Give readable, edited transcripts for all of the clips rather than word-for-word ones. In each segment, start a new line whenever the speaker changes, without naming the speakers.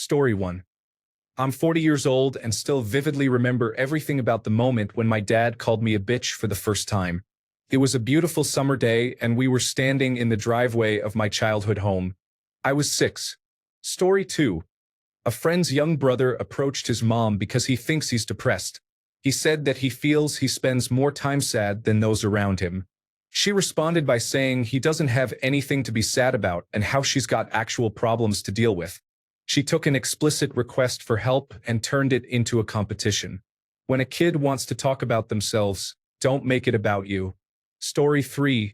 Story 1. I'm 40 years old and still vividly remember everything about the moment when my dad called me a bitch for the first time. It was a beautiful summer day and we were standing in the driveway of my childhood home. I was 6. Story 2. A friend's young brother approached his mom because he thinks he's depressed. He said that he feels he spends more time sad than those around him. She responded by saying he doesn't have anything to be sad about and how she's got actual problems to deal with. She took an explicit request for help and turned it into a competition. When a kid wants to talk about themselves, don't make it about you. Story 3.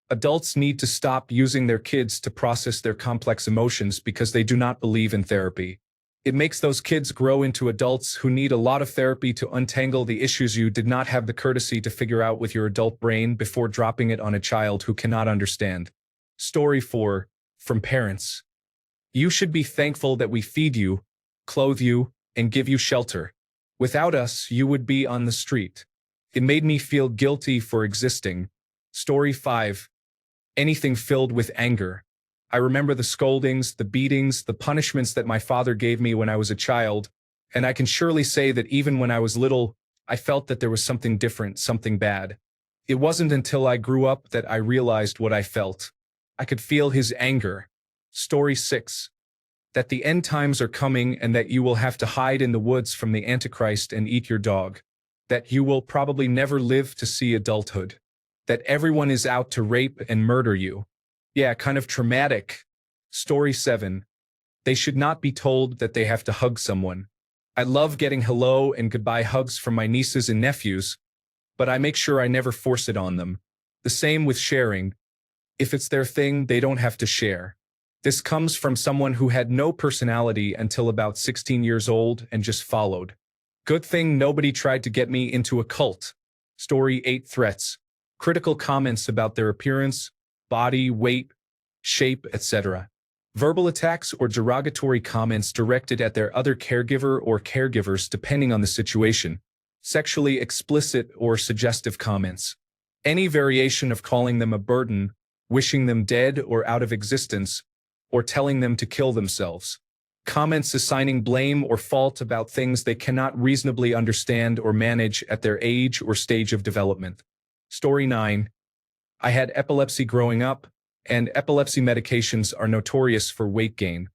Adults need to stop using their kids to process their complex emotions because they do not believe in therapy. It makes those kids grow into adults who need a lot of therapy to untangle the issues you did not have the courtesy to figure out with your adult brain before dropping it on a child who cannot understand. Story 4. From parents. You should be thankful that we feed you, clothe you, and give you shelter. Without us, you would be on the street. It made me feel guilty for existing. Story 5. Anything filled with anger. I remember the scoldings, the beatings, the punishments that my father gave me when I was a child, and I can surely say that even when I was little, I felt that there was something different, something bad. It wasn't until I grew up that I realized what I felt. I could feel his anger. Story 6. That the end times are coming and that you will have to hide in the woods from the Antichrist and eat your dog. That you will probably never live to see adulthood. That everyone is out to rape and murder you. Yeah, kind of traumatic. Story 7. They should not be told that they have to hug someone. I love getting hello and goodbye hugs from my nieces and nephews, but I make sure I never force it on them. The same with sharing. If it's their thing, they don't have to share. This comes from someone who had no personality until about 16 years old and just followed. Good thing nobody tried to get me into a cult. Story 8. Threats. Critical comments about their appearance, body, weight, shape, etc. Verbal attacks or derogatory comments directed at their other caregiver or caregivers depending on the situation. Sexually explicit or suggestive comments. Any variation of calling them a burden, wishing them dead or out of existence, or telling them to kill themselves. Comments assigning blame or fault about things they cannot reasonably understand or manage at their age or stage of development. Story 9. I had epilepsy growing up, and epilepsy medications are notorious for weight gain.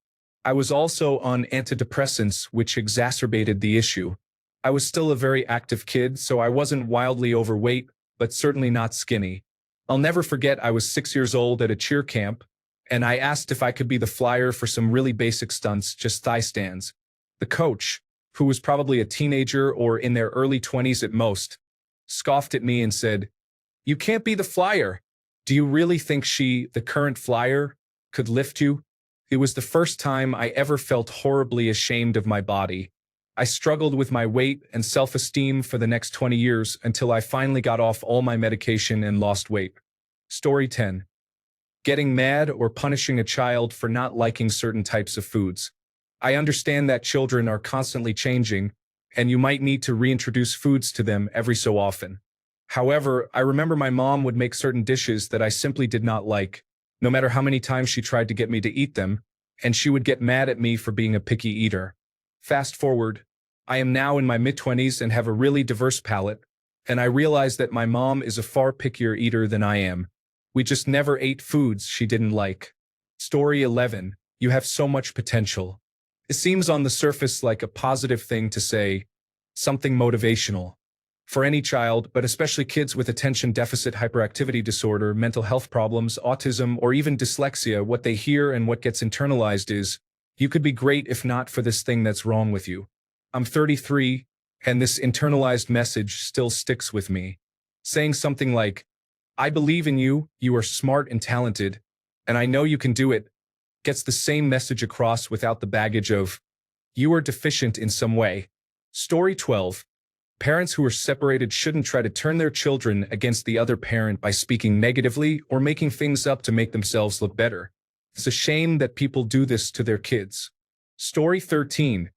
I was also on antidepressants, which exacerbated the issue. I was still a very active kid, so I wasn't wildly overweight, but certainly not skinny. I'll never forget I was 6 years old at a cheer camp, and I asked if I could be the flyer for some really basic stunts, just thigh stands. The coach, who was probably a teenager or in their early 20s at most, scoffed at me and said, "You can't be the flyer. Do you really think she, the current flyer, could lift you?" It was the first time I ever felt horribly ashamed of my body. I struggled with my weight and self-esteem for the next 20 years until I finally got off all my medication and lost weight. Story 10. Getting mad or punishing a child for not liking certain types of foods. I understand that children are constantly changing, and you might need to reintroduce foods to them every so often. However, I remember my mom would make certain dishes that I simply did not like, no matter how many times she tried to get me to eat them, and she would get mad at me for being a picky eater. Fast forward, I am now in my mid-20s and have a really diverse palate, and I realize that my mom is a far pickier eater than I am. We just never ate foods she didn't like. Story 11. You have so much potential. It seems on the surface like a positive thing to say, something motivational. For any child, but especially kids with attention deficit hyperactivity disorder, mental health problems, autism, or even dyslexia, what they hear and what gets internalized is, you could be great if not for this thing that's wrong with you. I'm 33, and this internalized message still sticks with me. Saying something like, "I believe in you, you are smart and talented, and I know you can do it," gets the same message across without the baggage of, you are deficient in some way. Story 12. Parents who are separated shouldn't try to turn their children against the other parent by speaking negatively or making things up to make themselves look better. It's a shame that people do this to their kids. Story 13.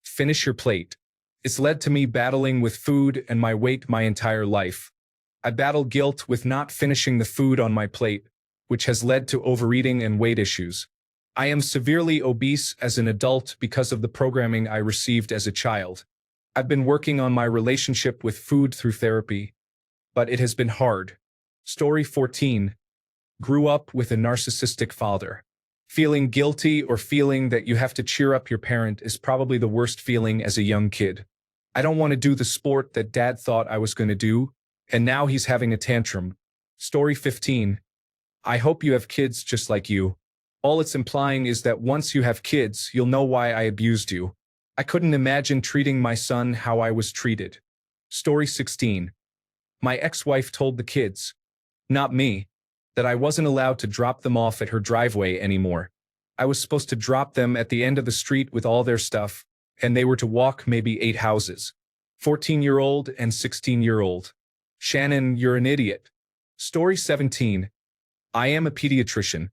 Finish your plate. It's led to me battling with food and my weight my entire life. I battle guilt with not finishing the food on my plate, which has led to overeating and weight issues. I am severely obese as an adult because of the programming I received as a child. I've been working on my relationship with food through therapy, but it has been hard. Story 14. Grew up with a narcissistic father. Feeling guilty or feeling that you have to cheer up your parent is probably the worst feeling as a young kid. I don't want to do the sport that dad thought I was going to do, and now he's having a tantrum. Story 15. I hope you have kids just like you. All it's implying is that once you have kids, you'll know why I abused you. I couldn't imagine treating my son how I was treated. Story 16. My ex-wife told the kids, not me, that I wasn't allowed to drop them off at her driveway anymore. I was supposed to drop them at the end of the street with all their stuff, and they were to walk maybe 8 houses. 14-year-old and 16-year-old. Shannon, you're an idiot. Story 17. I am a pediatrician.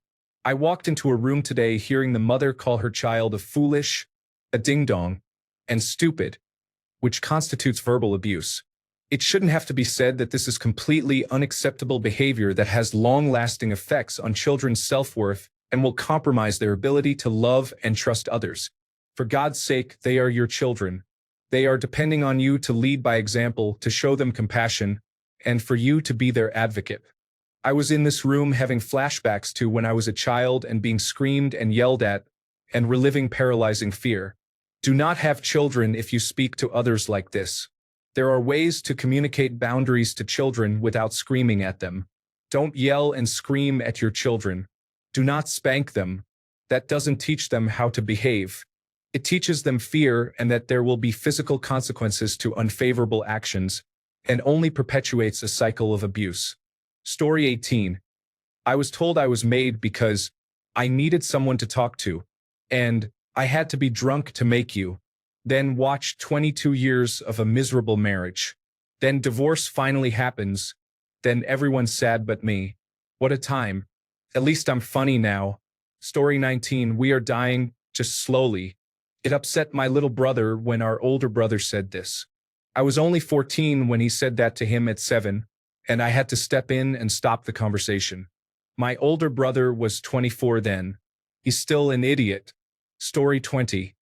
I walked into a room today hearing the mother call her child a foolish, a ding-dong, and stupid, which constitutes verbal abuse. It shouldn't have to be said that this is completely unacceptable behavior that has long-lasting effects on children's self-worth and will compromise their ability to love and trust others. For God's sake, they are your children. They are depending on you to lead by example, to show them compassion, and for you to be their advocate. I was in this room having flashbacks to when I was a child and being screamed and yelled at and reliving paralyzing fear. Do not have children if you speak to others like this. There are ways to communicate boundaries to children without screaming at them. Don't yell and scream at your children. Do not spank them. That doesn't teach them how to behave. It teaches them fear and that there will be physical consequences to unfavorable actions, and only perpetuates a cycle of abuse. Story 18. I was told I was made because I needed someone to talk to, and I had to be drunk to make you. Then watch 22 years of a miserable marriage. Then divorce finally happens. Then everyone's sad but me. What a time. At least I'm funny now. Story 19. We are dying, just slowly. It upset my little brother when our older brother said this. I was only 14 when he said that to him at 7, and I had to step in and stop the conversation. My older brother was 24 then. He's still an idiot. Story 20.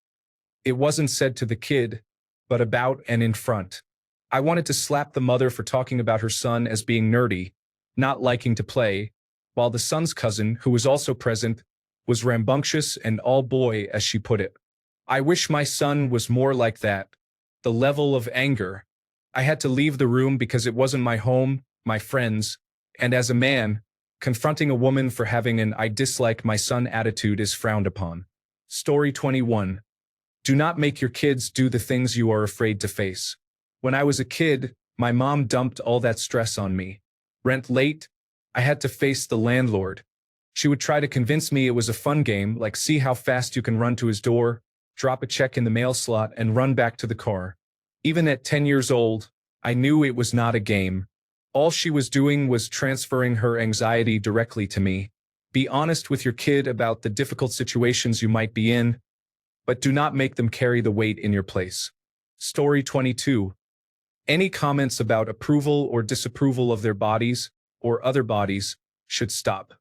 It wasn't said to the kid, but about and in front. I wanted to slap the mother for talking about her son as being nerdy, not liking to play, while the son's cousin, who was also present, was rambunctious and all boy, as she put it. I wish my son was more like that. The level of anger. I had to leave the room because it wasn't my home, my friends, and as a man, confronting a woman for having an I dislike my son attitude is frowned upon. Story 21. Do not make your kids do the things you are afraid to face. When I was a kid, my mom dumped all that stress on me. Rent late, I had to face the landlord. She would try to convince me it was a fun game, like see how fast you can run to his door, drop a check in the mail slot, and run back to the car. Even at 10 years old, I knew it was not a game. All she was doing was transferring her anxiety directly to me. Be honest with your kid about the difficult situations you might be in, but do not make them carry the weight in your place. Story 22. Any comments about approval or disapproval of their bodies or other bodies should stop.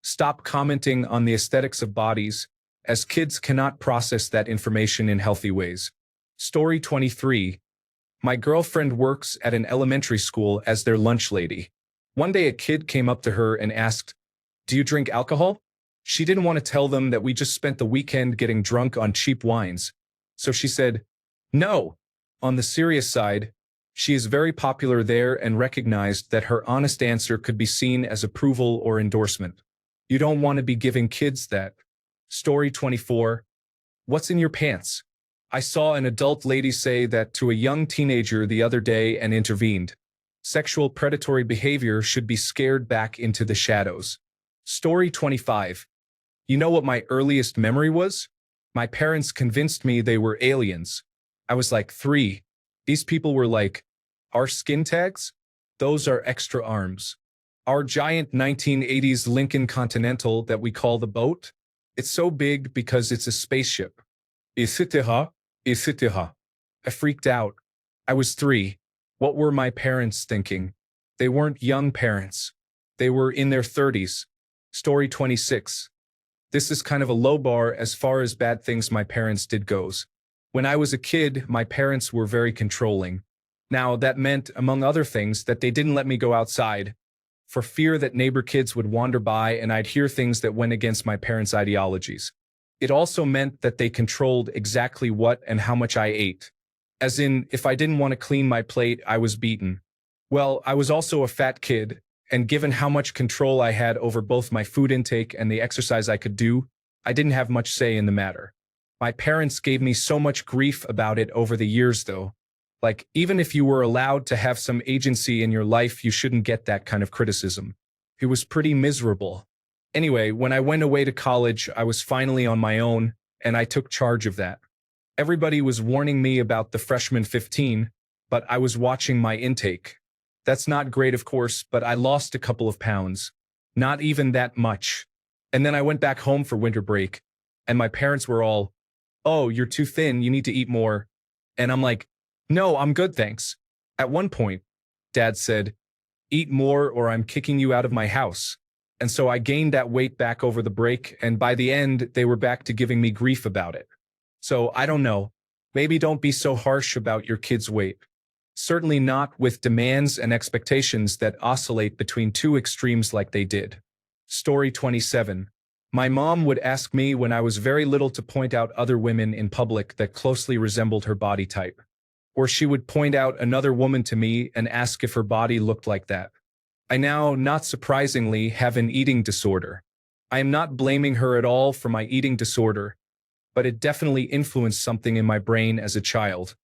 Stop commenting on the aesthetics of bodies, as kids cannot process that information in healthy ways. Story 23. My girlfriend works at an elementary school as their lunch lady. One day a kid came up to her and asked, "Do you drink alcohol?" She didn't want to tell them that we just spent the weekend getting drunk on cheap wines. So she said, "No." On the serious side, she is very popular there and recognized that her honest answer could be seen as approval or endorsement. You don't want to be giving kids that. Story 24. What's in your pants? I saw an adult lady say that to a young teenager the other day and intervened. Sexual predatory behavior should be scared back into the shadows. Story 25. You know what my earliest memory was? My parents convinced me they were aliens. I was like 3. These people were like, our skin tags? Those are extra arms. Our giant 1980s Lincoln Continental that we call the boat? It's so big because it's a spaceship. Etc. Etc. I freaked out. I was 3. What were my parents thinking? They weren't young parents. They were in their 30s. Story 26. This is kind of a low bar as far as bad things my parents did goes. When I was a kid, my parents were very controlling. Now, that meant, among other things, that they didn't let me go outside for fear that neighbor kids would wander by and I'd hear things that went against my parents' ideologies. It also meant that they controlled exactly what and how much I ate. As in, if I didn't want to clean my plate, I was beaten. Well, I was also a fat kid, and given how much control I had over both my food intake and the exercise I could do, I didn't have much say in the matter. My parents gave me so much grief about it over the years, though. Like, even if you were allowed to have some agency in your life, you shouldn't get that kind of criticism. It was pretty miserable. Anyway, when I went away to college, I was finally on my own, and I took charge of that. Everybody was warning me about the freshman 15, but I was watching my intake. That's not great, of course, but I lost a couple of pounds. Not even that much. And then I went back home for winter break, and my parents were all, "Oh, you're too thin, you need to eat more." And I'm like, "No, I'm good, thanks." At one point, Dad said, "Eat more or I'm kicking you out of my house." And so I gained that weight back over the break, and by the end, they were back to giving me grief about it. So I don't know. Maybe don't be so harsh about your kid's weight. Certainly not with demands and expectations that oscillate between two extremes like they did. Story 27. My mom would ask me when I was very little to point out other women in public that closely resembled her body type. Or she would point out another woman to me and ask if her body looked like that. I now, not surprisingly, have an eating disorder. I am not blaming her at all for my eating disorder, but it definitely influenced something in my brain as a child.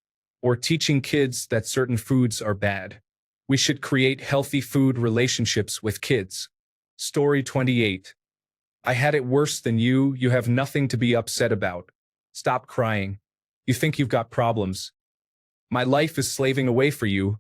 Or teaching kids that certain foods are bad. We should create healthy food relationships with kids. Story 28. I had it worse than you. You have nothing to be upset about. Stop crying. You think you've got problems. My life is slaving away for you,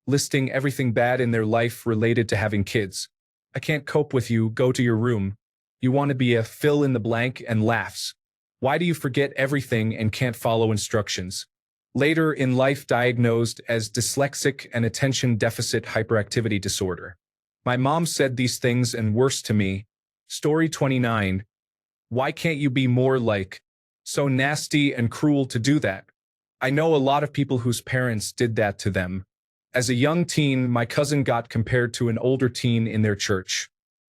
listing everything bad in their life related to having kids. I can't cope with you. Go to your room. You want to be a fill in the blank and laughs. Why do you forget everything and can't follow instructions? Later in life diagnosed as dyslexic and attention deficit hyperactivity disorder. My mom said these things and worse to me. Story 29. Why can't you be more like, so nasty and cruel to do that? I know a lot of people whose parents did that to them. As a young teen, my cousin got compared to an older teen in their church.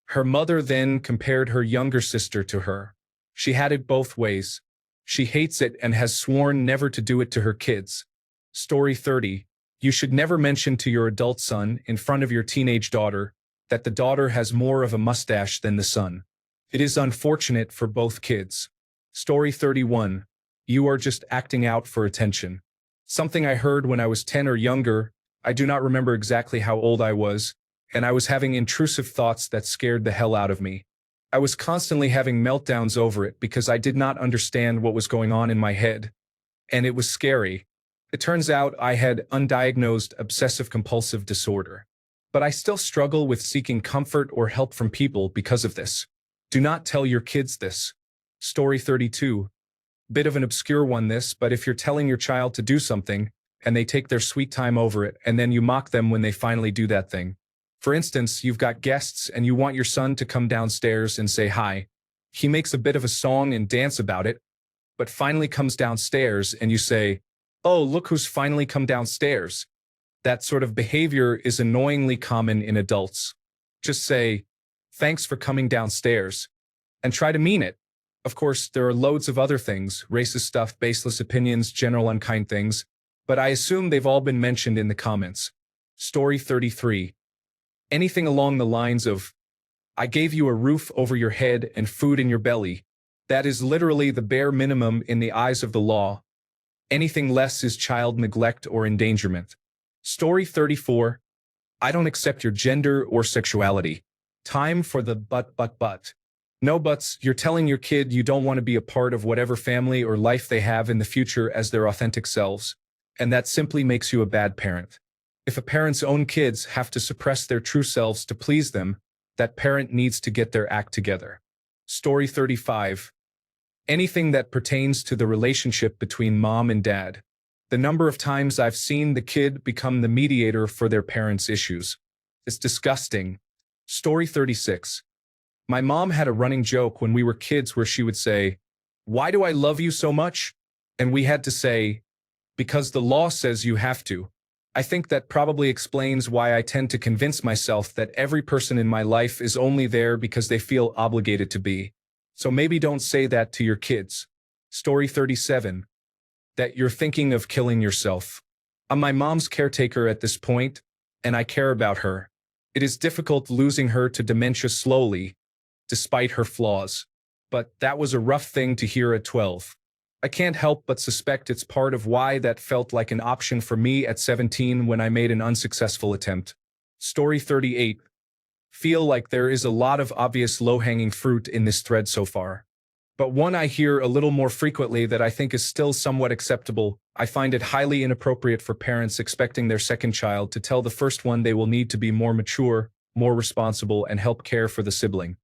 Her mother then compared her younger sister to her. She had it both ways. She hates it and has sworn never to do it to her kids. Story 30. You should never mention to your adult son, in front of your teenage daughter, that the daughter has more of a mustache than the son. It is unfortunate for both kids. Story 31. You are just acting out for attention. Something I heard when I was 10 or younger. I do not remember exactly how old I was, and I was having intrusive thoughts that scared the hell out of me. I was constantly having meltdowns over it because I did not understand what was going on in my head, and it was scary. It turns out I had undiagnosed obsessive-compulsive disorder. But I still struggle with seeking comfort or help from people because of this. Do not tell your kids this. Story 32. Bit of an obscure one this, but if you're telling your child to do something, and they take their sweet time over it, and then you mock them when they finally do that thing. For instance, you've got guests and you want your son to come downstairs and say hi. He makes a bit of a song and dance about it, but finally comes downstairs and you say, "Oh, look who's finally come downstairs." That sort of behavior is annoyingly common in adults. Just say, "Thanks for coming downstairs," and try to mean it. Of course, there are loads of other things, racist stuff, baseless opinions, general unkind things, but I assume they've all been mentioned in the comments. Story 33. Anything along the lines of, "I gave you a roof over your head and food in your belly." That is literally the bare minimum in the eyes of the law. Anything less is child neglect or endangerment. Story 34. I don't accept your gender or sexuality. Time for the but. No buts. You're telling your kid you don't want to be a part of whatever family or life they have in the future as their authentic selves, and that simply makes you a bad parent. If a parent's own kids have to suppress their true selves to please them, that parent needs to get their act together. Story 35. Anything that pertains to the relationship between mom and dad. The number of times I've seen the kid become the mediator for their parents' issues. It's disgusting. Story 36. My mom had a running joke when we were kids where she would say, "Why do I love you so much?" And we had to say, "Because the law says you have to." I think that probably explains why I tend to convince myself that every person in my life is only there because they feel obligated to be. So maybe don't say that to your kids. Story 37. That you're thinking of killing yourself. I'm my mom's caretaker at this point, and I care about her. It is difficult losing her to dementia slowly, despite her flaws. But that was a rough thing to hear at 12. I can't help but suspect it's part of why that felt like an option for me at 17 when I made an unsuccessful attempt. Story 38. Feel like there is a lot of obvious low-hanging fruit in this thread so far. But one I hear a little more frequently that I think is still somewhat acceptable. I find it highly inappropriate for parents expecting their second child to tell the first one they will need to be more mature, more responsible, and help care for the sibling.